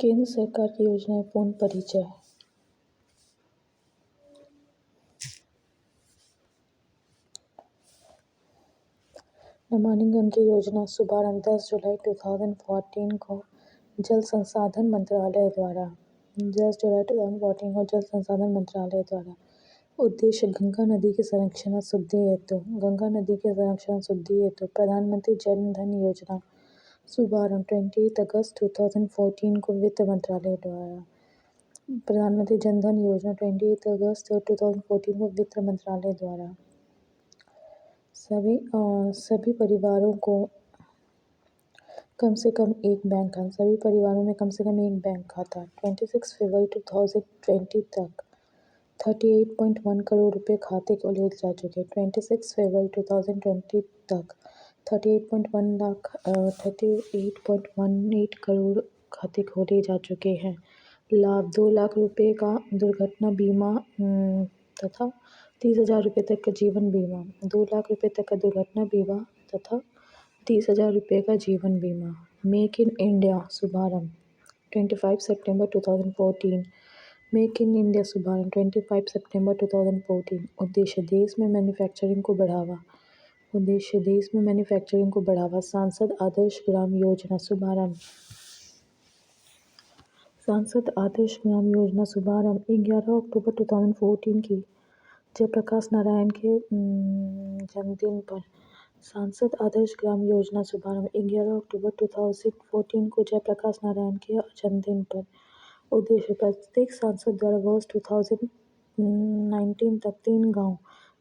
केंद्र सरकार की योजनाएं पूर्ण परिचय। नमामि गंगे योजना शुभारंभ 10 जुलाई 2014 को जल संसाधन मंत्रालय द्वारा। उद्देश्य गंगा नदी के संरक्षण और शुद्धि हेतु प्रधानमंत्री जन धन योजना शुभारंभ 28 अगस्त 2014 को वित्त मंत्रालय द्वारा। प्रधानमंत्री जन धन योजना 28 अगस्त 2014 को वित्त मंत्रालय द्वारा। सभी परिवारों को कम से कम एक बैंक खाता। सभी परिवारों में कम से कम एक बैंक खाता। 26 फरवरी 2020 तक 38.1 करोड़ रुपए खाते खोले जा चुके। 26 फरवरी 2020 तक 38.18 करोड़ खाते खोले जा चुके हैं। लाभ 2 लाख रुपए का दुर्घटना बीमा तथा 30,000 रुपये तक का जीवन बीमा। 2 लाख रुपए तक का दुर्घटना बीमा तथा 30,000 रुपये का जीवन बीमा। मेक इन इंडिया शुभारंभ 25 सितंबर 2014। मेक इन इंडिया शुभारंभ 25 सितंबर 2014। उद्देश्य देश में मैन्युफैक्चरिंग को बढ़ावा। सांसद आदर्श ग्राम योजना शुभारंभ। सांसद आदर्श ग्राम योजना शुभारंभ 11 अक्टूबर 2014 की जयप्रकाश नारायण के जन्मदिन पर। सांसद आदर्श ग्राम योजना शुभारंभ 11 अक्टूबर 2014 को जयप्रकाश नारायण के जन्मदिन पर। उद्देश्य प्रत्येक सांसद द्वारा वर्ष 2019 तक 3 गाँव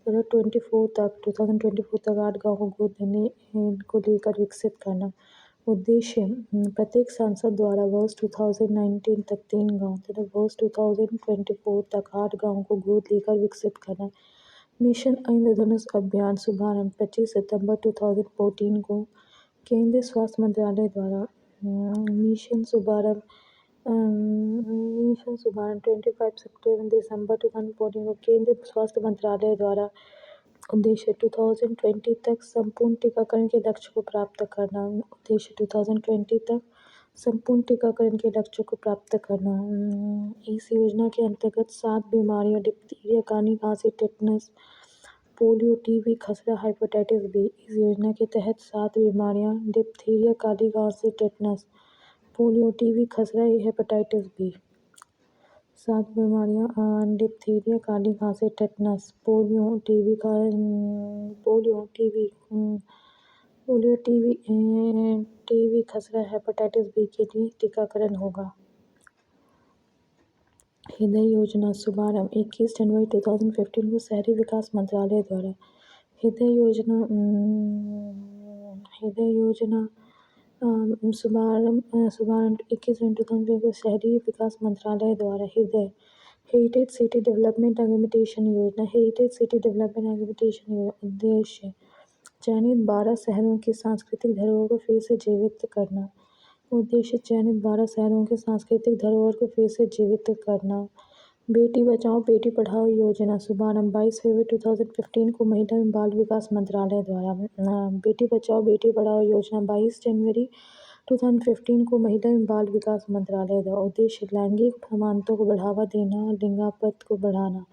तथा 2024 तक 8 गाँव को गोद देने को लेकर विकसित करना। उद्देश्य प्रत्येक सांसद द्वारा वर्ष 2019 तक 3 गाँव तथा वर्ष 2024 तक 8 गाँव को गोद लेकर विकसित करना। मिशन इंद्रधनुष अभियान शुभारंभ 25 सितंबर 2014 को केंद्रीय स्वास्थ्य मंत्रालय द्वारा। मिशन शुभारंभ 25 दिसंबर 2014 को केंद्रीय स्वास्थ्य मंत्रालय द्वारा। उद्देश्य 2020 तक संपूर्ण टीकाकरण के लक्ष्य को प्राप्त करना। उद्देश्य 2020 तक संपूर्ण टीकाकरण के लक्ष्य को प्राप्त करना। इस योजना के अंतर्गत 7 बीमारियों डिप्थीरिया, काली खांसी, टेटनस, पोलियो, टीबी, खसरा, हेपेटाइटिस बी। इस योजना के तहत 7 बीमारियां डिप्थीरिया, काली खांसी, टेटनस, पोलियो, टीबी, खसरा, हेपेटाइटिस बी। 7 बीमारियां डिप्थीरिया, काली खांसी, टेटनस, पोलियो, टीबी, खसरा, हेपेटाइटिस बी के लिए टीकाकरण होगा। हृदय योजना शुभारंभ 21 जनवरी 2015 को शहरी विकास मंत्रालय द्वारा। हृदय योजना शुभारंभ 21 जनवरी 2015 को शहरी विकास मंत्रालय द्वारा। हेरिटेज सिटी डेवलपमेंट एग्रीमेंटेशन योजना। हेरिटेज सिटी डेवलपमेंट एग्रीमेंटेशन उद्देश्य चयनित 12 शहरों की सांस्कृतिक धरोहर को फिर से जीवित करना। उद्देश्य चयनित 12 शहरों के सांस्कृतिक धरोहर को फिर से जीवित करना। बेटी बचाओ बेटी पढ़ाओ योजना शुभारंभ 22 फरवरी 2015 को महिला एवं बाल विकास मंत्रालय द्वारा। बेटी बचाओ बेटी पढ़ाओ योजना 22 जनवरी 2015 को महिला एवं बाल विकास मंत्रालय द्वारा। उद्देश्य लैंगिक समानता को बढ़ावा देना, लिंगानुपात को बढ़ाना।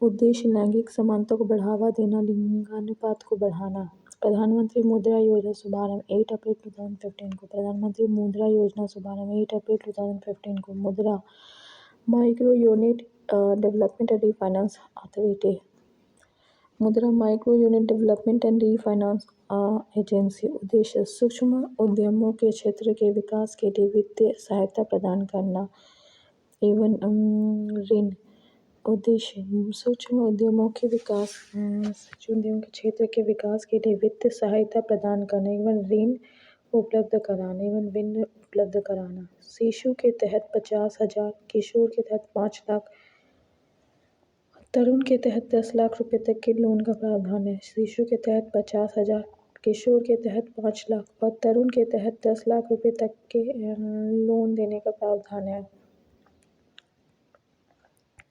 उद्देश्य लैंगिक समानता को बढ़ावा देना, लिंगानुपात को बढ़ाना। प्रधानमंत्री मुद्रा योजना शुभारंभ 8 अप्रैल 2015 को। प्रधानमंत्री मुद्रा योजना शुभारंभ 8 अप्रैल 2015 को। Mudra micro unit development and refinance authority. Mudra micro unit development and refinance agency. उद्देश्य सूक्ष्म उद्यमों के क्षेत्र के विकास के लिए वित्तीय सहायता प्रदान करना एवं ऋण। उद्देश्य सूक्ष्म उद्यमों के क्षेत्र के विकास के लिए वित्तीय सहायता प्रदान करना एवं ऋण उपलब्ध कराना। शिशु के तहत 50,000, किशोर के तहत 5 लाख, तरुण के तहत 10 लाख रुपए तक के लोन का प्रावधान है। शिशु के तहत 50,000, किशोर के तहत 5 लाख और तरुण के तहत 10 लाख रुपए तक के लोन देने का प्रावधान है।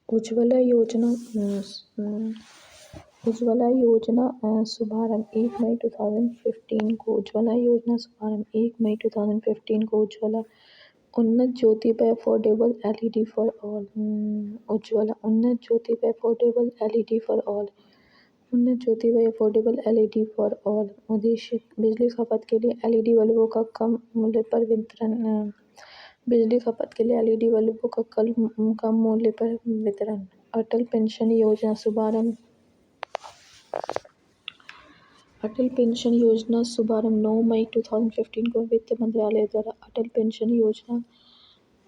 उज्ज्वला योजना शुभारंभ 1 मई 2015 को। उज्ज्वला योजना शुभारंभ 1 मई 2015 को। Unnat Jyoti by affordable LED for all. Ujjwala Unnat Jyoti by affordable LED for all. Unnat Jyoti by affordable LED for all उद्देश्य बिजली खपत के लिए एलईडी बल्बों का कम मूल्य पर वितरण। बिजली खपत के लिए एलईडी बल्बों का कम मूल्य पर वितरण। अटल पेंशन योजना शुभारंभ। अटल पेंशन योजना शुभारंभ 9 मई 2015 को वित्त मंत्रालय द्वारा। अटल पेंशन योजना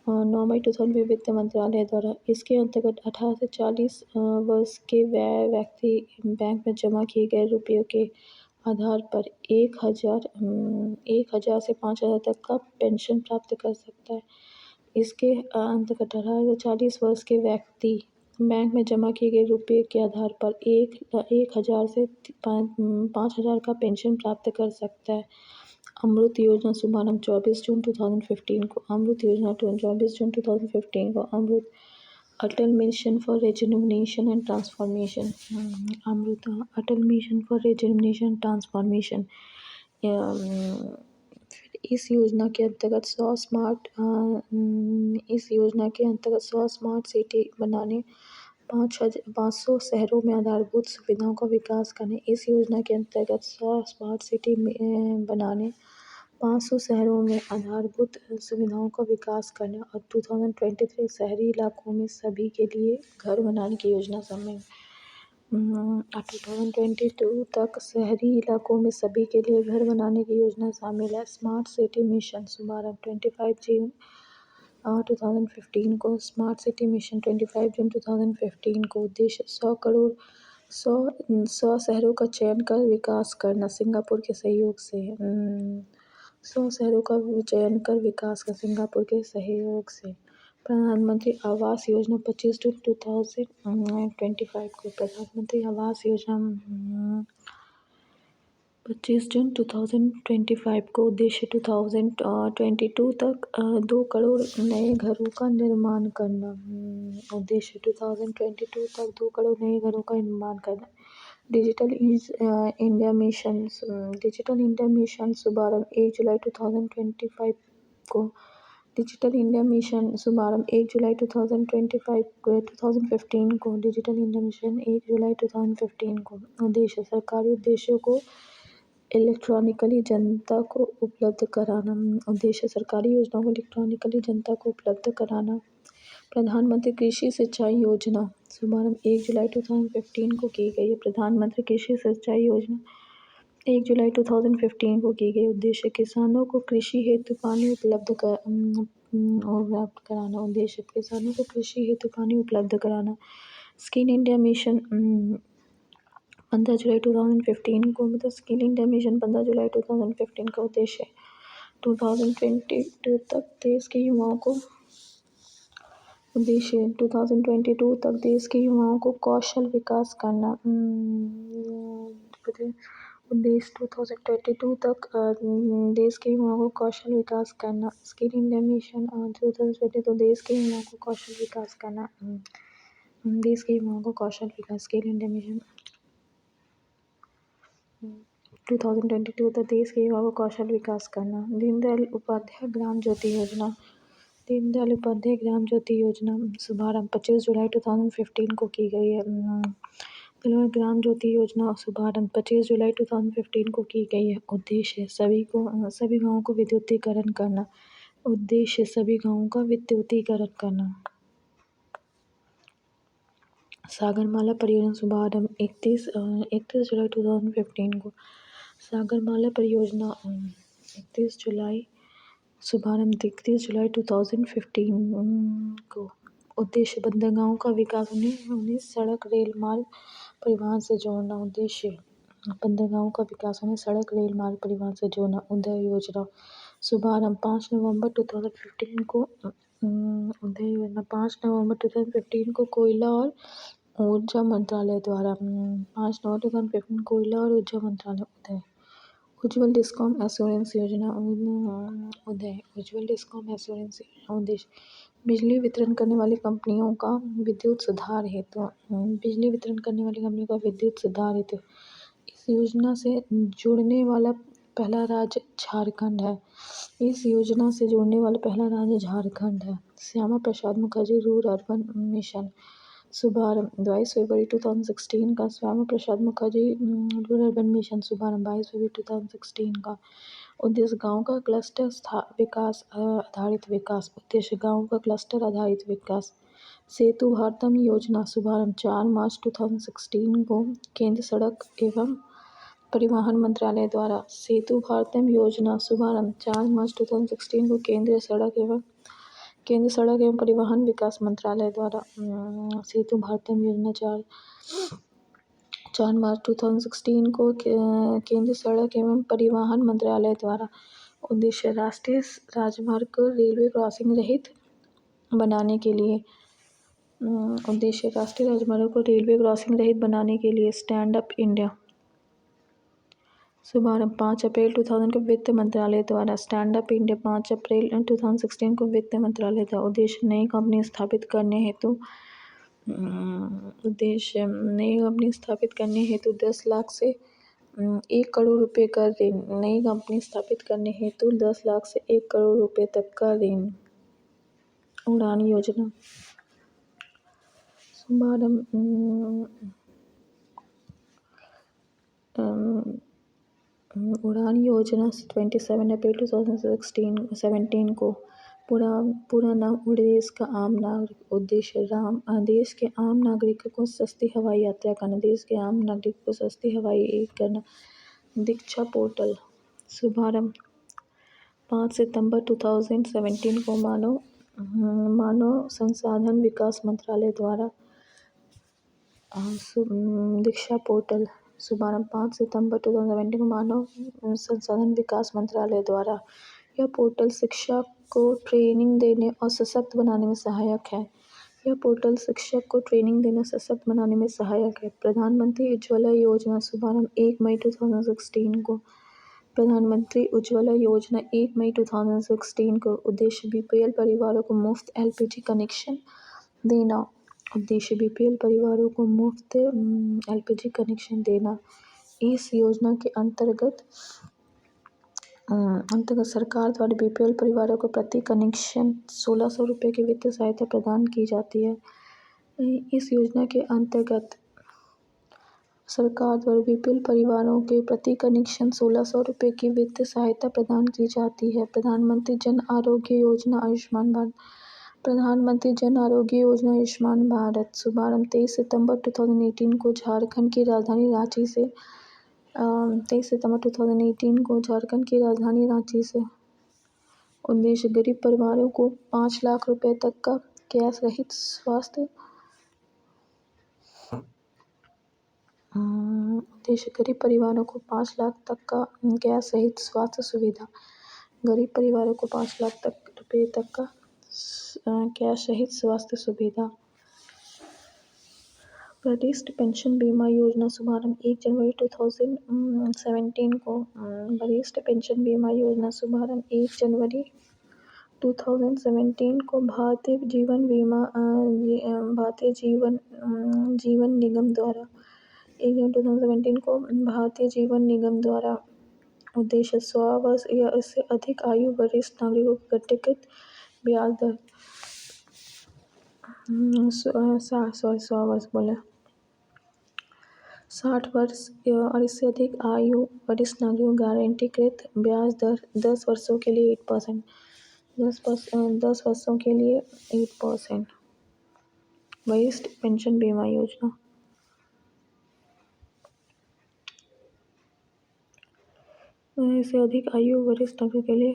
9 मई 2015 वित्त मंत्रालय द्वारा। इसके अंतर्गत 18 से 40 वर्ष के व्यक्ति बैंक में जमा किए गए रुपयों के आधार पर 1,000 से 5,000 तक का पेंशन प्राप्त कर सकता है। इसके अंतर्गत 18 से 40 वर्ष के व्यक्ति बैंक में जमा किए गए रुपये के आधार पर 1,000 से 5,000 का पेंशन प्राप्त कर सकता है। अमृत योजना शुभारंभ 24 जून 2015 को। अमृत योजना 24 जून 2015 को। Amrut Atal mission for rejuvenation and transformation. Amrut Atal mission for rejuvenation transformation. इस योजना के अंतर्गत 100 स्मार्ट सिटी बनाने, 500 शहरों में आधारभूत सुविधाओं का विकास करने। इस योजना के अंतर्गत 100 स्मार्ट सिटी बनाने, 500 शहरों में आधारभूत सुविधाओं का विकास करने और 2023 शहरी इलाकों में सभी के लिए घर बनाने की योजना शामिल। 2022 तक शहरी इलाकों में सभी के लिए घर बनाने की योजना शामिल है। स्मार्ट सिटी मिशन शुभारंभ 25 जून 2015 को। स्मार्ट सिटी मिशन 25 जून 2015 को। उद्देश्य 100 शहरों का चयन कर विकास करना सिंगापुर के सहयोग से। 100 शहरों का चयन कर विकास कर सिंगापुर के सहयोग से। प्रधानमंत्री आवास योजना 25 जून 2025 को। प्रधानमंत्री आवास योजना 25 जून 2025 को। उद्देश्य 2022 तक 2 करोड़ नए घरों का निर्माण करना। उद्देश्य 2022 तक 2 करोड़ नए घरों का निर्माण करना। Digital India mission. Digital India mission शुभारंभ 1 जुलाई 2025 को। डिजिटल इंडिया मिशन शुभारंभ 1 जुलाई 2015 को। डिजिटल इंडिया मिशन 1 जुलाई 2015 को। उद्देश्य सरकारी उद्देश्यों को इलेक्ट्रॉनिकली जनता को उपलब्ध कराना। उद्देश्य सरकारी योजनाओं को इलेक्ट्रॉनिकली जनता को उपलब्ध कराना। प्रधानमंत्री कृषि सिंचाई योजना शुभारंभ 1 जुलाई 2015 को की गई है। प्रधानमंत्री कृषि सिंचाई योजना 1 जुलाई 2015 को की गई। उद्देश्य किसानों को कृषि हेतु पानी उपलब्ध कराना। उद्देश्य किसानों को कृषि हेतु पानी उपलब्ध कराना। स्किल इंडिया मिशन 15 जुलाई 2015 को। मतलब स्किल इंडिया मिशन 15 जुलाई 2015 का उद्देश्य 2022 तक देश के युवाओं को कौशल विकास करना। उद्देश्य 2022 तक देश के युवाओं को कौशल विकास करना। स्किल इंडिया मिशन 2022 देश के युवाओं को कौशल विकास करना। देश के युवाओं को कौशल विकास। स्किल इंडिया मिशन 2022 तक देश के युवाओं को कौशल विकास करना। दीनदयाल उपाध्याय ग्राम ज्योति योजना। दीनदयाल उपाध्याय ग्राम ज्योति योजना शुभारंभ 25 जुलाई 2015 को की गई है। ग्राम ज्योति योजना शुभारंभ 25 जुलाई 2015 को की गई है। उद्देश्य सभी गाँवों को विद्युतीकरण करना। उद्देश्य सभी गाँवों का विद्युतीकरण करना। सागरमाला परियोजना शुभारंभ 31 जुलाई 2015 को। सागरमाला परियोजना 31 जुलाई शुभारंभ 31 जुलाई 2015 को। उद्देश्य बंदरगाहों का विकास, उन्हें सड़क रेल मार्ग परिवहन से जोड़ना। उद्देश्य बंदरगाहों का विकास, उन्हें सड़क रेल मार्ग परिवहन से जोड़ना। उदय योजना शुभारंभ 5 नवंबर 2015 को। उदय योजना 5 नवंबर 2015 को कोयला और ऊर्जा मंत्रालय द्वारा। 5 नवंबर 2015 कोयला और ऊर्जा मंत्रालय। उदय उज्ज्वल डिस्कॉम एश्योरेंस योजना। उदय उज्ज्वल डिस्कॉम एश्योरेंस योजना। उद्देश्य बिजली वितरण करने वाली कंपनियों का विद्युत सुधार हेतु। इस योजना से जुड़ने वाला पहला राज्य झारखंड है। इस योजना से जुड़ने वाला पहला राज्य झारखंड है। Shyama Prasad Mukherjee rural urban mission शुभारंभ 22 फरवरी 2016 का। Shyama Prasad Mukherjee rural urban mission शुभारंभ 22 फरवरी 2016 का। उद्देश्य गाँव का क्लस्टर विकास आधारित विकास। उद्देश्य गाँव का क्लस्टर आधारित विकास। सेतु भारतम योजना शुभारंभ 4 मार्च 2016 को केंद्र सड़क एवं परिवहन मंत्रालय द्वारा। सेतु भारतम योजना शुभारंभ 4 मार्च 2016 को केंद्र सड़क एवं परिवहन विकास मंत्रालय द्वारा। सेतु भारतम योजना 4 मार्च 2016 को केंद्र सड़क एवं परिवहन मंत्रालय द्वारा। उद्देश्य राष्ट्रीय राजमार्ग को रेलवे क्रॉसिंग रहित बनाने के लिए। उद्देश्य राष्ट्रीय राजमार्ग को रेलवे क्रॉसिंग रहित बनाने के लिए स्टैंड अप इंडिया शुभारंभ 5 अप्रैल 2000 को वित्त मंत्रालय द्वारा। स्टैंड अप इंडिया 5 अप्रैल 2016 को वित्त मंत्रालय द्वारा। उद्देश्य नई कंपनी स्थापित करने हेतु 10 लाख से 1 करोड़ रुपए का ऋण। नई कंपनी स्थापित करने हेतु 10 लाख से 1 करोड़ रुपए तक का ऋण। उड़ान योजना शुभारंभ उड़ान योजना 27 अप्रैल 2017 को। पूरा नाम देश का आम नागरिक। उद्देश्य देश के आम नागरिकों को सस्ती हवाई यात्रा करना। देश के आम नागरिकों को सस्ती हवाई करना। दीक्षा पोर्टल शुभारंभ 5 सितंबर 2017 को मानव संसाधन विकास मंत्रालय द्वारा। दीक्षा पोर्टल शुभारंभ 5 सितंबर 2017 को मानव संसाधन विकास मंत्रालय द्वारा। यह पोर्टल शिक्षा को ट्रेनिंग देने और सशक्त बनाने में सहायक है। प्रधानमंत्री उज्ज्वला योजना शुभारंभ 1 मई 2016 को। प्रधानमंत्री उज्ज्वला योजना 1 मई 2016 को। उद्देश्य बीपीएल परिवारों को मुफ्त एलपीजी कनेक्शन देना। एलपीजी कनेक्शन देना। इस योजना के अंतर्गत सरकार द्वारा बीपीएल परिवारों को प्रति कनेक्शन 1600 रुपये की वित्तीय सहायता प्रदान की जाती है। इस योजना के अंतर्गत सरकार द्वारा बीपीएल परिवारों के प्रति कनेक्शन 1600 रुपये की वित्तीय सहायता प्रदान की जाती है। प्रधानमंत्री जन आरोग्य योजना आयुष्मान भारत। प्रधानमंत्री जन आरोग्य योजना आयुष्मान भारत शुभारंभ 23 सितंबर 2018 को झारखंड की राजधानी रांची से। 23 सितंबर 2018 को झारखंड की राजधानी रांची से। उद्देश्य गरीब परिवारों को 5 लाख रुपए तक का कैश रहित स्वास्थ्य उद्देश्य गरीब परिवारों को 5 लाख तक का गैस रहित स्वास्थ्य सुविधा। गरीब परिवारों को 5 लाख रुपए तक का कैश रहित स्वास्थ्य सुविधा। वरिष्ठ पेंशन बीमा योजना शुभारंभ 1 जनवरी 2017 को। वरिष्ठ पेंशन बीमा योजना शुभारंभ 1 जनवरी 2017 को भारतीय जीवन निगम द्वारा। 1 जनवरी 2017 को भारतीय जीवन निगम द्वारा। उद्देश्य 100 वर्ष या इससे अधिक आयु वरिष्ठ नागरिकों की व्यक्तिगत ब्याज दर 100 वर्ष बोले 60 वर्ष और इससे अधिक आयु वरिष्ठ नागरिकों गारंटीकृत ब्याज दर 10 वर्षों के लिए 8%। 10 वर्षों के लिए 8%। वरिष्ठ पेंशन बीमा योजना इससे अधिक आयु वरिष्ठ नागरिकों के लिए।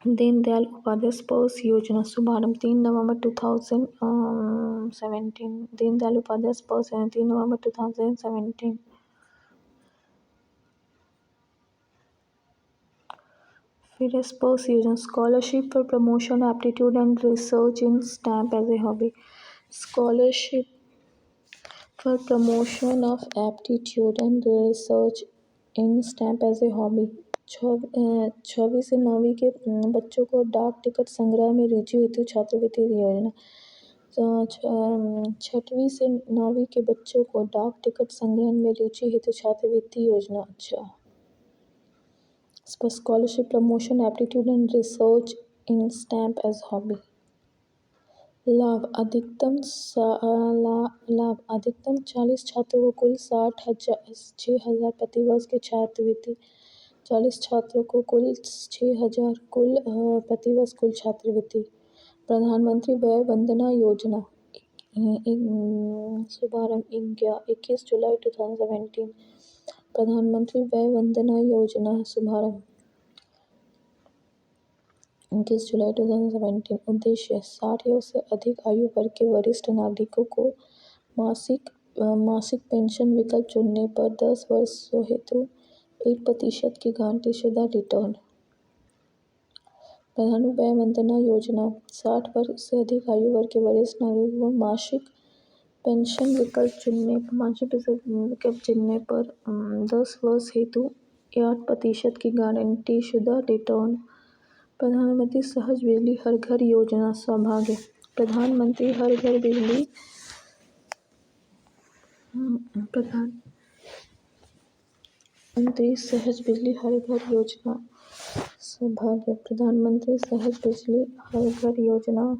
दीनदयाल उपाध्याय स्पर्श योजना शुभारंभ 3 नवंबर 2017। दीनदयाल उपाध्याय स्पर्श योजना 3 नवंबर 2017। फिर स्पर्श योजना scholarship for promotion aptitude and research in stamp as a hobby. Scholarship for promotion of aptitude and research in stamp as a hobby. 6वीं से 9वीं के बच्चों को डाक टिकट संग्रह में रुचि हेतु छात्रवृत्ति योजना। 6वीं से 9वीं के बच्चों को डाक टिकट संग्रह में रुचि हेतु छात्रवृत्ति योजना। अच्छा। Scholarship promotion aptitude and research in STEM as hobby. लाभ अधिकतम 40 छात्रों को कुल 6,000 प्रतिवर्ष के छात्रवृत्ति। 40 छात्रों को कुल 6,000 प्रतिवर्ष कुल छात्रवृत्ति। प्रधानमंत्री वय वंदना योजना शुभारंभ 21 जुलाई 2017। प्रधानमंत्री वय वंदना योजना शुभारंभ 21 जुलाई 2017। उद्देश्य 60 या उससे अधिक आयु वर्ग के वरिष्ठ नागरिकों को मासिक पेंशन विकल्प चुनने पर 10 वर्षों हेतु 8% की गारंटीशुदा रिटर्न। प्रधानमंत्री वय वंदना योजना 60 वर्ष से अधिक आयु वर्ग के वरिष्ठ नागरिकों को मासिक पेंशन विकल्प चुनने पर 10 वर्ष हेतु 8% की गारंटीशुदा रिटर्न। प्रधानमंत्री सहज बिजली हर घर योजना सौभाग्य। प्रधानमंत्री सहज बिजली हर घर योजना सौभाग्य। प्रधानमंत्री सहज बिजली हर घर योजना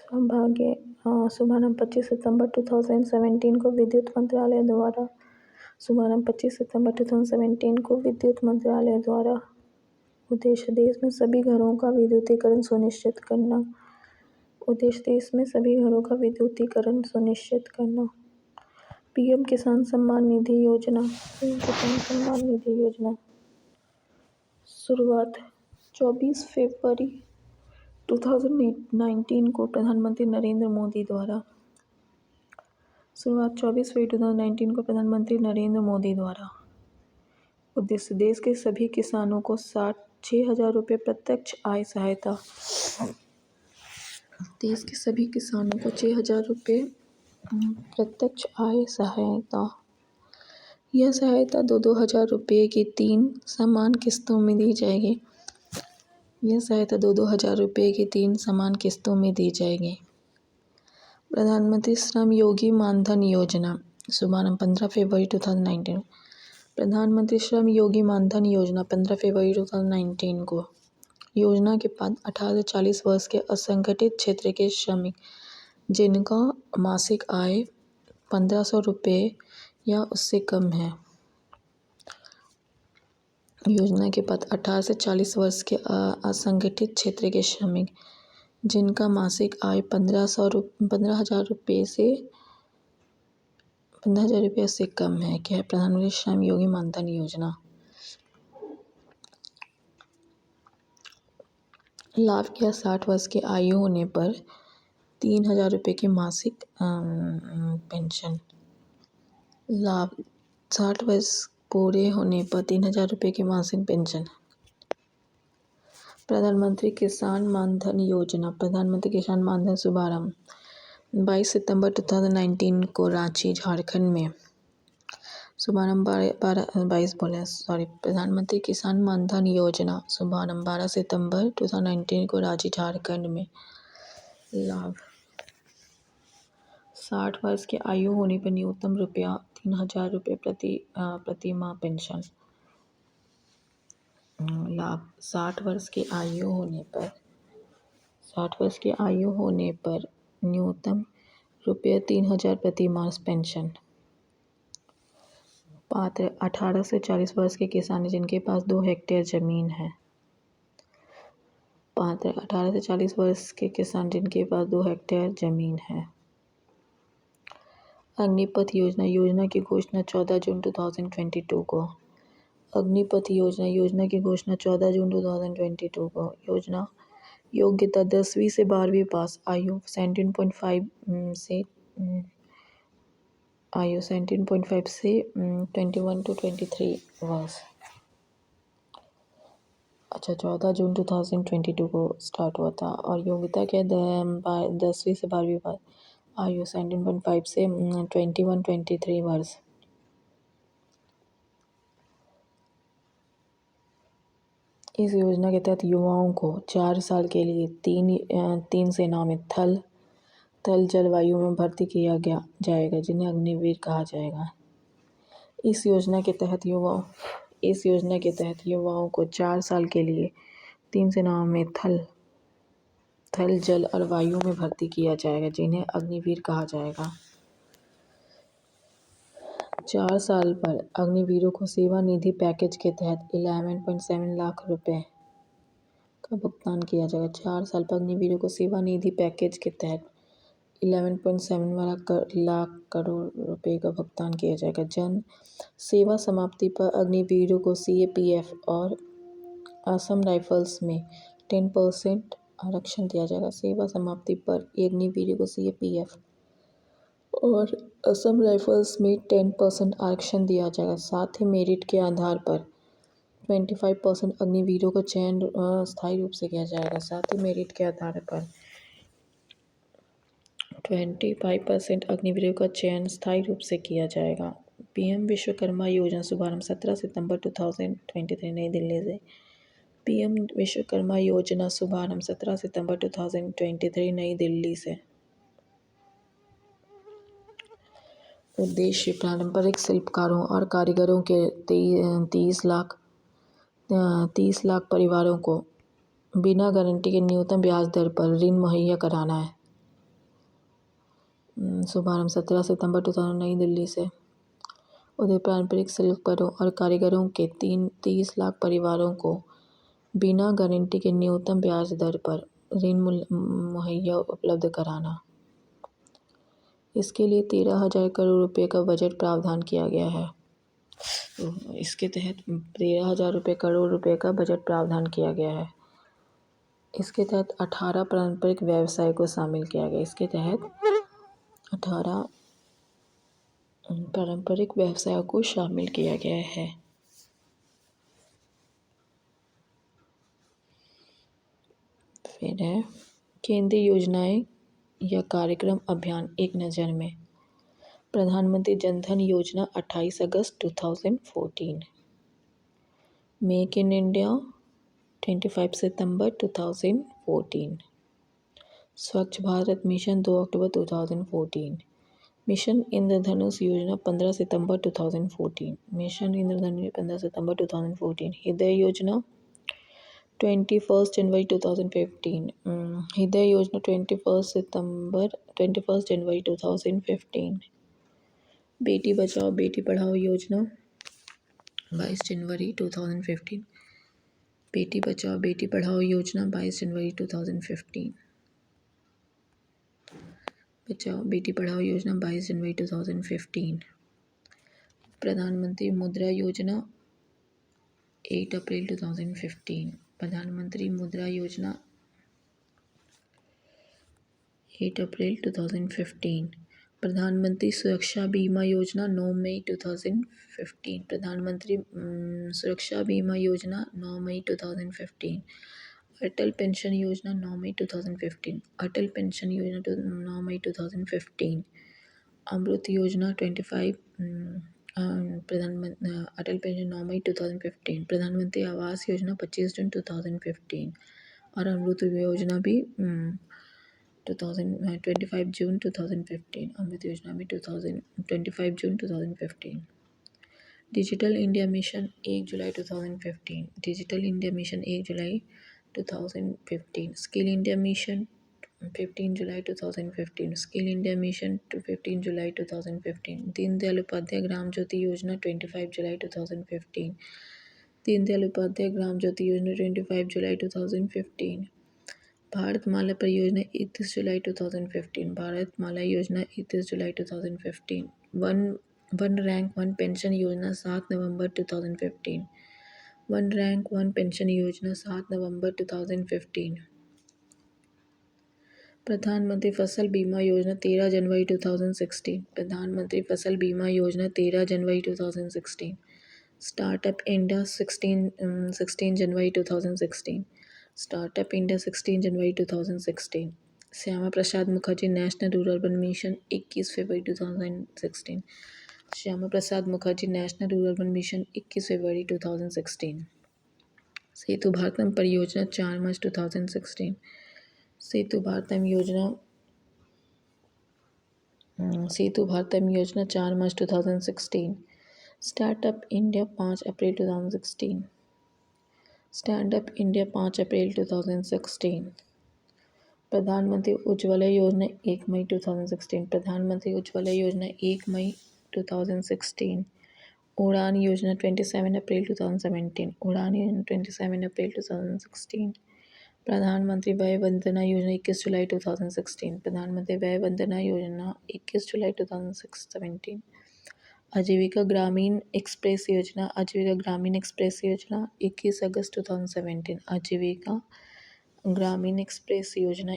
सौभाग्य शुभारंभ 25 सितंबर 2017 को विद्युत मंत्रालय द्वारा। शुभारंभ 25 सितंबर 2017 को विद्युत मंत्रालय द्वारा। उद्देश्य देश में सभी घरों का विद्युतीकरण सुनिश्चित करना। उद्देश्य देश में सभी घरों का विद्युतीकरण सुनिश्चित करना। पीएम किसान सम्मान निधि योजना। पीएम किसान सम्मान निधि योजना शुरुआत 24 फरवरी 2019 को प्रधानमंत्री नरेंद्र मोदी द्वारा। शुरुआत 24 फरवरी 2019 को प्रधानमंत्री नरेंद्र मोदी द्वारा। उद्देश्य देश के सभी किसानों को 6,000 रुपये प्रत्यक्ष आय सहायता। देश के सभी किसानों को 6,000 रुपये प्रत्यक्ष आय सहायता। यह सहायता 2,000 रुपये की 3 समान किस्तों में दी जाएगी। यह सहायता 2,000 रुपये की 3 समान किस्तों में दी जाएगी। प्रधानमंत्री श्रम योगी मानधन योजना शुभारंभ 15 फरवरी 2019। प्रधानमंत्री श्रम योगी मानधन योजना 15 फरवरी 2019 को। योजना के बाद 18 से 40 वर्ष के असंगठित क्षेत्र के श्रमिक जिनका मासिक आय 1,500 रुपये या उससे कम है। योजना के बाद 18 से 40 वर्ष के असंगठित क्षेत्र के श्रमिक जिनका मासिक आय 15,000 रुपये से कम है। क्या है? प्रधानमंत्री श्रम योगी मानधन योजना। लाभ क्या? 60 वर्ष की आयु होने पर 3,000 रुपये की मासिक पेंशन। लाभ 60 वर्ष पूरे होने पर 3,000 रुपये की मासिक पेंशन। प्रधानमंत्री किसान मानधन योजना। प्रधानमंत्री किसान मानधन शुभारंभ 22 सितंबर 2019 को रांची झारखंड में। शुभारंभ 22 प्रधानमंत्री किसान मानधन योजना शुभारंभ 12 सितंबर 2019 को रांची झारखंड में। लाभ 60 वर्ष की आयु होने पर न्यूनतम रुपया 3,000 रुपये प्रति माह पेंशन। लाभ 60 वर्ष की आयु होने पर न्यूनतम रुपये 3,000 प्रति माह पेंशन। पात्र 18 से 40 वर्ष के किसान जिनके पास 2 हेक्टेयर जमीन है। पात्र 18 से 40 वर्ष के किसान जिनके पास 2 हेक्टेयर जमीन है। अग्निपथ योजना की घोषणा 14 जून 2022 को। अग्निपथ योजना की घोषणा 14 जून 2022 को। योजना योग्यता 10वीं से 12वीं पास। आयु 17.5 से 21 to 23 वर्ष। अच्छा, 14 जून 2022 को स्टार्ट हुआ था। और योग्यता क्या? 10वीं से 12वीं पास। आयु 17.5 से 23 वर्ष। इस योजना के तहत युवाओं को 4 साल के लिए 3 सेनाओं में थल जलवायु में भर्ती किया जाएगा जिन्हें अग्निवीर कहा जाएगा। इस योजना के तहत इस योजना के तहत युवाओं को 4 साल के लिए 3 सेनाओं में थल, जल और वायु में भर्ती किया जाएगा, जिन्हें अग्निवीर कहा जाएगा। 4 साल पर अग्निवीरों को सेवा निधि पैकेज के तहत 11.7 लाख रुपए का भुगतान किया जाएगा। 4 साल पर अग्निवीरों को सेवा निधि पैकेज के तहत 11.7 लाख करोड़ रुपए का भुगतान किया जाएगा। जन सेवा समाप्ति पर अग्निवीरों को CAPF और असम राइफल्स में 10% आरक्षण दिया जाएगा। सेवा समाप्ति पर अग्निवीरों को CAPF और असम राइफल्स में 10% आरक्षण दिया जाएगा। साथ ही मेरिट के आधार पर 25% अग्निवीरों का चयन स्थायी रूप से किया जाएगा। साथ ही मेरिट के आधार पर 25% अग्निवीरों का चयन स्थायी रूप से किया जाएगा। PM विश्वकर्मा योजना शुभारंभ 17 सितंबर 2023 नई दिल्ली से। PM विश्वकर्मा योजना शुभारंभ 17 सितंबर 2023 नई दिल्ली से। उद्देश्य पारंपरिक शिल्पकारों और कारीगरों के 30 लाख परिवारों को बिना गारंटी के न्यूनतम ब्याज दर पर ऋण मुहैया कराना है। शुभारंभ 17 सितंबर 2000 नई दिल्ली से। उधर पारंपरिक शिल्पकारों और कारीगरों के 30 लाख परिवारों को बिना गारंटी के न्यूनतम ब्याज दर पर ऋण मुहैया उपलब्ध कराना। इसके लिए 13,000 करोड़ रुपए का बजट प्रावधान किया गया है। तो इसके तहत 13,000 करोड़ रुपए का बजट प्रावधान किया गया है। इसके तहत 18 पारंपरिक व्यवसाय को शामिल किया गया। इसके तहत 18 पारंपरिक व्यवसायों को शामिल किया गया है। फिर है केंद्रीय योजनाएं या कार्यक्रम अभियान एक नज़र में। प्रधानमंत्री जनधन योजना 28 अगस्त 2014। मेक इन इंडिया 25 सितंबर 2014। स्वच्छ भारत मिशन 2 अक्टूबर 2014। मिशन इंद्रधनुष योजना 15 सितंबर 2014। मिशन इंद्रधनुष 15 सितंबर 2014। हृदय योजना 21 जनवरी 2015। हृदय योजना 21 जनवरी 2015। बेटी बचाओ बेटी पढ़ाओ योजना 22 जनवरी 2015। बेटी बचाओ बेटी पढ़ाओ योजना 22 जनवरी 2015। बचाओ बेटी पढ़ाओ योजना 22 जनवरी 2015। प्रधानमंत्री मुद्रा योजना 8 अप्रैल 2015। प्रधानमंत्री मुद्रा योजना 8 अप्रैल 2015। प्रधानमंत्री सुरक्षा बीमा योजना 9 मई 2015। प्रधानमंत्री सुरक्षा बीमा योजना 9 मई 2015। अटल पेंशन योजना 9 मई 2015। अटल पेंशन योजना 9 मई 2015। अमृत योजना 25 अटल पेंशन 9 मई 2015। प्रधानमंत्री आवास योजना 25 जून 2015 और अमृत योजना भी 25 जून 2015। अमृत योजना भी 25 जून 2015। डिजिटल इंडिया मिशन 1 जुलाई 2015। डिजिटल इंडिया मिशन 1 जुलाई 2015। स्किल इंडिया मिशन 15 जुलाई 2015। स्किल इंडिया मिशन 15 जुलाई 2015। दीनदयाल उपाध्याय ग्राम ज्योति योजना 25 जुलाई 2015। दीनदयाल उपाध्याय ग्राम ज्योति योजना 25 जुलाई 2015। भारतमाला परियोजना 31 जुलाई 2015। भारतमाला योजना 31 जुलाई 2015। वन रैंक वन पेंशन योजना 7 नवंबर 2015। वन रैंक वन पेंशन योजना 7 नवंबर 2015। प्रधानमंत्री फसल बीमा योजना 13 जनवरी 2016। प्रधानमंत्री फसल बीमा योजना 13 जनवरी 2016। स्टार्टअप इंडिया 16 जनवरी 2016। स्टार्टअप इंडिया 16 जनवरी 2016। Shyama Prasad Mukherjee national rural urban mission 21 फरवरी 2016। Shyama Prasad Mukherjee national rural urban mission 21 फरवरी 2016। सेतु भारतम परियोजना 4 मार्च 2016। सेतु भारतम योजना 4 मार्च 2016। स्टार्टअप इंडिया 5 अप्रैल 2016। स्टैंड अप इंडिया 5 अप्रैल 2016। प्रधानमंत्री उज्ज्वला योजना 1 मई 2016। प्रधानमंत्री उज्ज्वला योजना 1 मई 2016। उड़ान योजना 27 अप्रैल 2017। उड़ान योजना 27 अप्रैल 2016। प्रधानमंत्री वय वंदना योजना 21 जुलाई 2016। प्रधानमंत्री वय वंदना योजना 21 जुलाई 2017। आजीविका ग्रामीण एक्सप्रेस योजना। आजीविका ग्रामीण एक्सप्रेस योजना 21 अगस्त 2017। आजीविका ग्रामीण एक्सप्रेस योजना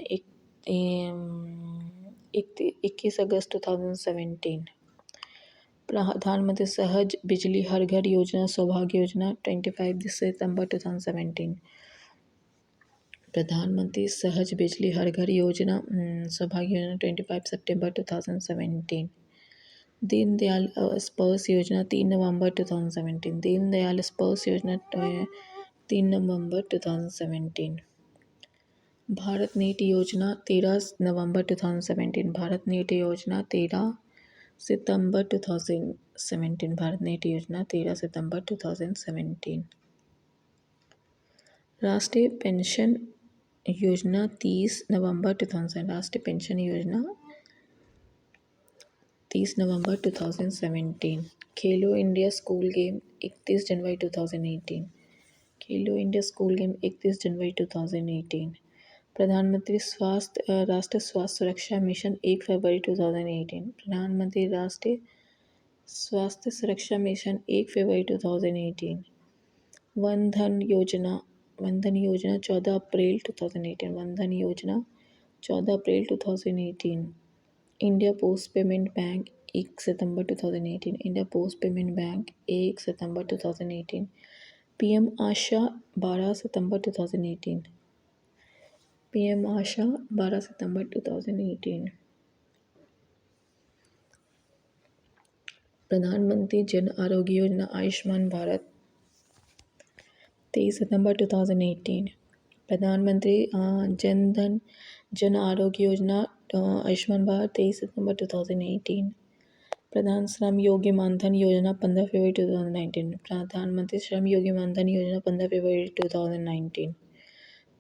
21 अगस्त 2017। प्रधानमंत्री सहज बिजली हर घर योजना सौभाग्य योजना 25 सितंबर 2017। प्रधानमंत्री सहज बिजली हर घर योजना सौभाग्य योजना 25 सितंबर 2017। दीनदयाल स्पर्श योजना 3 नवंबर 2017। दीनदयाल स्पर्श योजना 3 नवंबर 2017। भारत नेट योजना 13 नवंबर 2017। भारत नेट योजना 13 सितंबर 2017। भारत नेट योजना 13 सितंबर 2017। राष्ट्रीय पेंशन योजना 30 नवंबर 2000। राष्ट्रीय पेंशन योजना 30 नवंबर 2017। खेलो इंडिया स्कूल गेम 31 जनवरी 2018। खेलो इंडिया स्कूल गेम 31 जनवरी 2018। प्रधानमंत्री राष्ट्रीय स्वास्थ्य सुरक्षा मिशन 1 फरवरी 2018। प्रधानमंत्री राष्ट्रीय स्वास्थ्य सुरक्षा मिशन 1 फरवरी 2018। वन धन योजना 14 अप्रैल 2018। वन धन योजना 14 अप्रैल 2018। इंडिया पोस्ट पेमेंट बैंक 1 सितंबर 2018। इंडिया पोस्ट पेमेंट बैंक 1 सितंबर 2018। पीएम आशा 12 सितंबर 2018। पीएम आशा 12 सितंबर 2018। प्रधानमंत्री जन आरोग्य योजना आयुष्मान भारत 23 सितंबर 2018। प्रधानमंत्री जन आरोग्य योजना आयुष्मान भारत 23 सितंबर 2018। प्रधान श्रम योगी मानधन योजना 15 फरवरी 2019। प्रधानमंत्री श्रम योगी मानधन योजना 15 फरवरी 2019।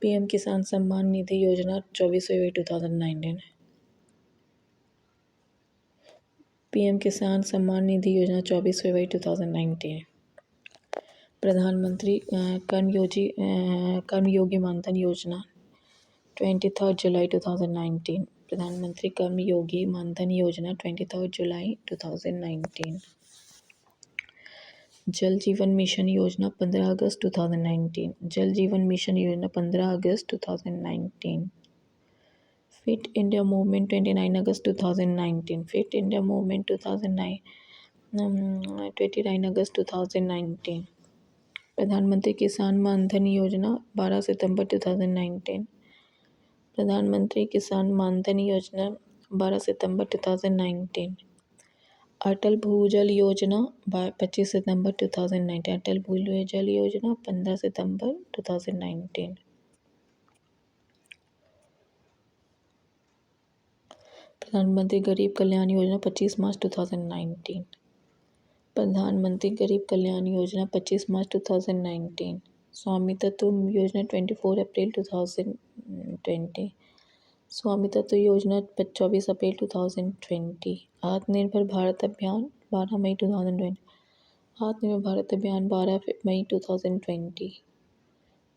पीएम किसान सम्मान निधि योजना 24 फरवरी 2019। पीएम किसान सम्मान निधि योजना 24 फरवरी 2019। प्रधानमंत्री कर्मयोगी मानधन योजना 23 जुलाई 2019। प्रधानमंत्री कर्मयोगी मानधन योजना 23 जुलाई 2019। जल जीवन मिशन योजना 15 अगस्त 2019। जल जीवन मिशन योजना 15 अगस्त 2019। फिट इंडिया मूवमेंट 29 अगस्त 2019। फिट इंडिया मूवमेंट 29 अगस्त 2019। प्रधानमंत्री किसान मानधन योजना 12 सितंबर 2019। प्रधानमंत्री किसान मानधन योजना 12 सितंबर 2019। अटल भूजल योजना 25 सितंबर 2019। अटल भूजल योजना 15 सितंबर 2019। प्रधानमंत्री गरीब कल्याण योजना 25 मार्च 2019। प्रधानमंत्री गरीब कल्याण योजना 25 मार्च 2019। स्वामित्व योजना 24 अप्रैल 2020। स्वामित्व योजना 24 अप्रैल 2020। आत्मनिर्भर भारत अभियान 12 मई 2020। आत्मनिर्भर भारत अभियान 12 मई 2020।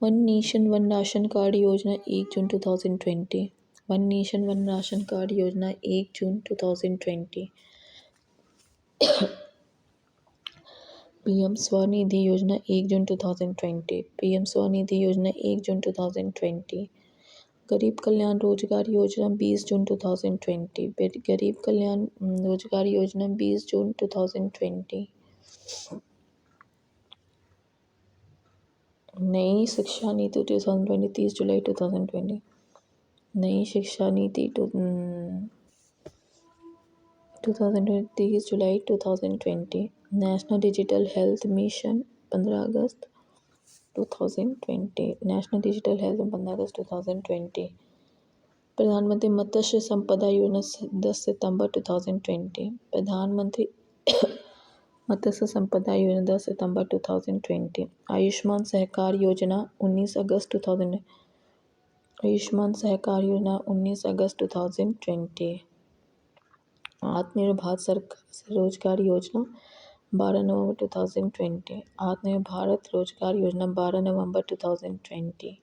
One nation one ration card योजना 1 जून 2020। One nation one ration card योजना 1 जून 2020। पीएम स्वनिधि योजना 1 जून 2020। पीएम स्वनिधि योजना 1 जून 2020। गरीब कल्याण रोजगार योजना 20 जून 2020। गरीब कल्याण रोजगार योजना 20 जून 2020। नई शिक्षा नीति 2020 30 जुलाई 2020। नई शिक्षा नीति 2020 जुलाई 2020। नेशनल डिजिटल हेल्थ मिशन 15 अगस्त 2020। नेशनल डिजिटल हेल्थ 15 अगस्त 2020। प्रधानमंत्री मत्स्य संपदा योजना 10 सितंबर 2020। प्रधानमंत्री मत्स्य संपदा योजना 10 सितंबर 2020। आयुष्मान सहकार योजना 19 अगस्त 2000। आयुष्मान सहकार योजना 19 अगस्त 2020। आत्मनिर्भर भारत सरकार रोजगार योजना 12 नवंबर 2020। आत्मनिर्भर भारत रोजगार योजना 12 नवंबर 2020।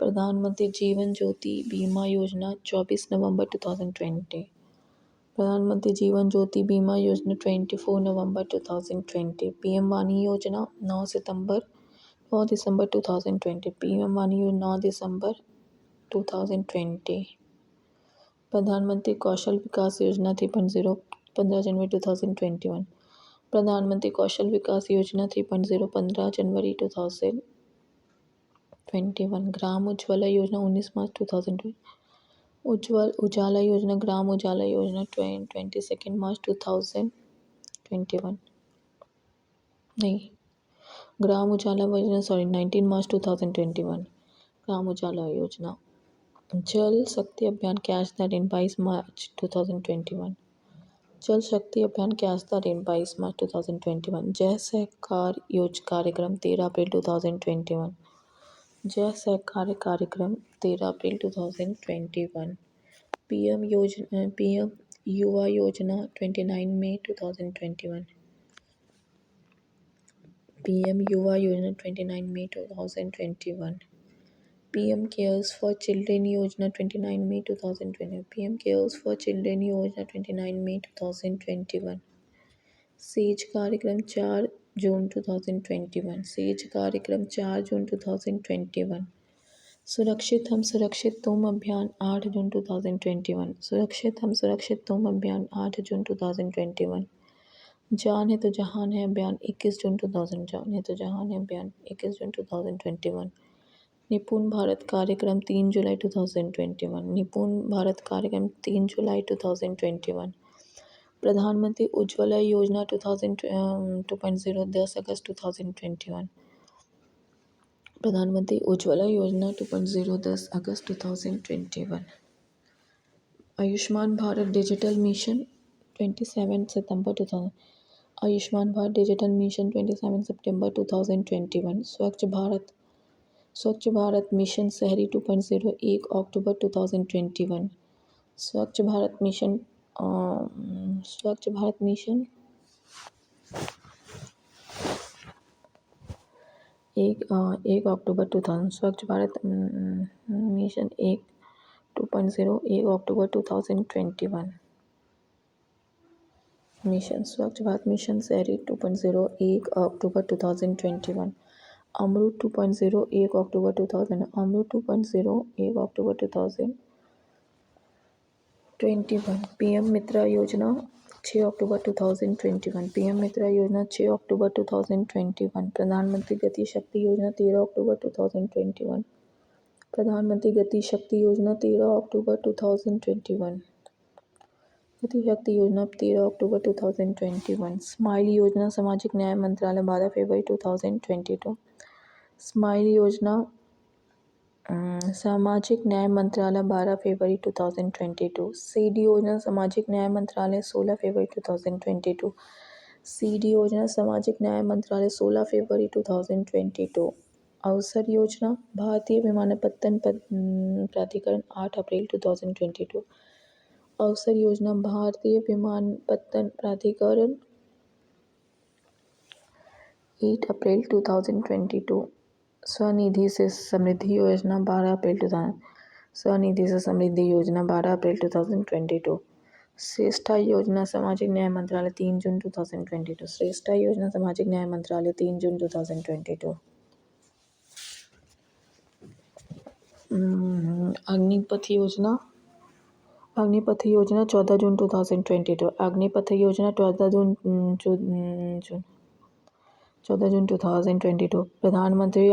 प्रधानमंत्री जीवन ज्योति बीमा योजना 24 नवंबर 2020। प्रधानमंत्री जीवन ज्योति बीमा योजना 24 नवंबर 2020। पीएम वाणी योजना 9 दिसंबर 2020। पीएम वाणी योजना 9 दिसंबर 2020। प्रधानमंत्री कौशल विकास योजना 3.0 15 जनवरी 2021। प्रधानमंत्री कौशल विकास योजना 3.0 15 जनवरी 2021। ग्राम उज्ज्वला योजना 19 मार्च 2020। उजाला योजना ग्राम उजाला योजना 22 मार्च 2021। नहीं, ग्राम उजाला योजना 19 मार्च 2021। ग्राम उजाला योजना। जल शक्ति अभियान कैच द रेन 22 मार्च 2021। जल शक्ति अभियान कैच द रेन 22 मार्च 2021। जय सहकार योजना कार्यक्रम 13 अप्रैल 2021। जय सहकार कार्यक्रम 13 अप्रैल 2021। पीएम युवा योजना 29 मई 2021। पीएम युवा योजना 29 मई 2021। पीएम केयर्स फॉर चिल्ड्रेन योजना 29 मई 2021। पीएम केयर्स फॉर चिल्ड्रेन योजना 29 मई 2021। सेज कार्यक्रम 4 जून 2021। सेज कार्यक्रम 4 जून 2021। सुरक्षित हम सुरक्षित तुम अभियान 8 जून 2021। सुरक्षित हम सुरक्षित तुम अभियान 8 जून 2021। जान है तो जहान है अभियान 21 जून 2000। जान है तो जहान है अभियान 21 जून 2021। निपुण भारत कार्यक्रम 3 जुलाई 2021। निपुण भारत कार्यक्रम 3 जुलाई 2021। प्रधानमंत्री उज्ज्वला योजना 2.0 10 अगस्त 2021। प्रधानमंत्री उज्ज्वला योजना 2.0 10 अगस्त 2021। आयुष्मान भारत डिजिटल मिशन 27 सितंबर 2000। आयुष्मान भारत डिजिटल मिशन 27 सितंबर 2021। स्वच्छ भारत मिशन शहरी 2.0 1 अक्टूबर 2021। स्वच्छ भारत मिशन 1 अक्टूबर 2000। स्वच्छ भारत मिशन 2.0 1 अक्टूबर 2021। मिशन स्वच्छ भारत मिशन शहरी 2.0 1 अक्टूबर 2021। अमृत 2.0 1 अक्टूबर 2000। अमृत 2.0 1 अक्टूबर 2021। पीएम मित्रा योजना 6 अक्टूबर 2021। पीएम मित्रा योजना 6 अक्टूबर 2021। प्रधानमंत्री गति शक्ति योजना 13 अक्टूबर 2021। प्रधानमंत्री गति शक्ति योजना 13 अक्टूबर 2021। गति शक्ति योजना 13 अक्टूबर 2021। स्माइल योजना सामाजिक न्याय मंत्रालय 12 फरवरी 2022। स्माइल योजना सामाजिक न्याय मंत्रालय 12 फरवरी 2022। सीड योजना सामाजिक न्याय मंत्रालय 16 फरवरी 2022। सीड योजना सामाजिक न्याय मंत्रालय 16 फरवरी 2022। अवसर योजना भारतीय विमानपत्तन प्राधिकरण 8 अप्रैल 2022। अवसर योजना भारतीय विमानपत्तन प्राधिकरण 8 अप्रैल 2022। स्वनिधि से समृद्धि योजना 12 अप्रैल 2000। स्वनिधि से समृद्धि योजना 12 अप्रैल 2022। श्रेष्ठा योजना सामाजिक न्याय मंत्रालय 3 जून 2022। श्रेष्ठा योजना सामाजिक न्याय मंत्रालय 3 जून 2022। अग्निपथ योजना 14 जून 2022। अग्निपथ योजना 14 जून 2022। प्रधानमंत्री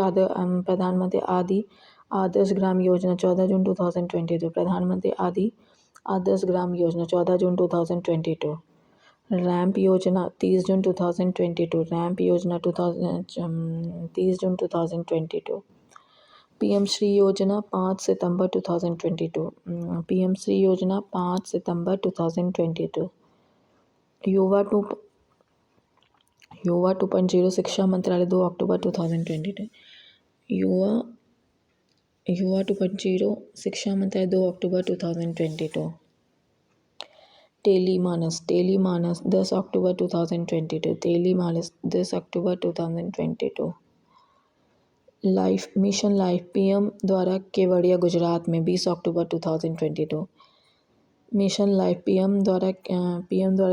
आदि आदर्श ग्राम योजना 14 जून 2022। प्रधानमंत्री आदि आदर्श ग्राम योजना 14 जून 2022। रैंप योजना 30 जून 2022। रैंप योजना 30 जून 2022। पीएम श्री योजना 5 सितंबर 2022। पीएम श्री योजना 5 सितंबर 2022। युवा 2.0 शिक्षा मंत्रालय 2 अक्टूबर 2022। युवा 2.0 शिक्षा मंत्रालय 2 अक्टूबर 2022। टेलीमानस 10 अक्टूबर 2022। टेलीमानस 10 अक्टूबर 2022। मिशन लाइफ पीएम द्वारा केवड़िया गुजरात में 20 अक्टूबर 2022। मिशन लाइफ पीएम द्वारा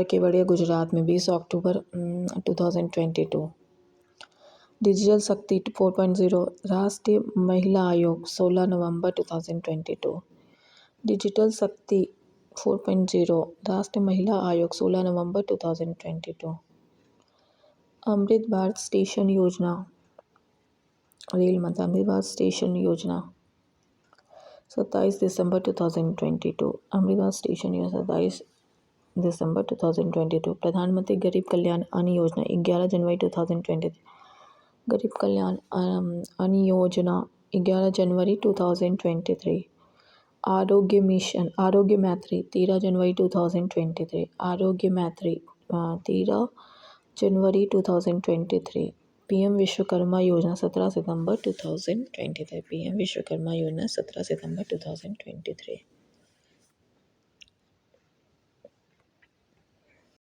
केवड़िया गुजरात में 20 अक्टूबर 2022। डिजिटल शक्ति 4.0 राष्ट्रीय महिला आयोग 16 नवंबर 2022। डिजिटल शक्ति 4.0 राष्ट्रीय महिला आयोग 16 नवंबर 2022। अमृत भारत स्टेशन योजना रेल मंत्री अमृत भारत स्टेशन योजना 27 दिसंबर 2022। अमृत भारत स्टेशन योजना 27 दिसंबर 2022। प्रधानमंत्री गरीब कल्याण अन्न योजना 11 जनवरी 2023। गरीब कल्याण अन्न योजना 11 जनवरी 2023। आरोग्य मिशन आरोग्य मैत्री 13 जनवरी 2023। आरोग्य मैत्री 13 जनवरी 2023। पीएम विश्वकर्मा योजना 17 सितंबर 2023। पीएम विश्वकर्मा योजना 17 सितंबर 2023।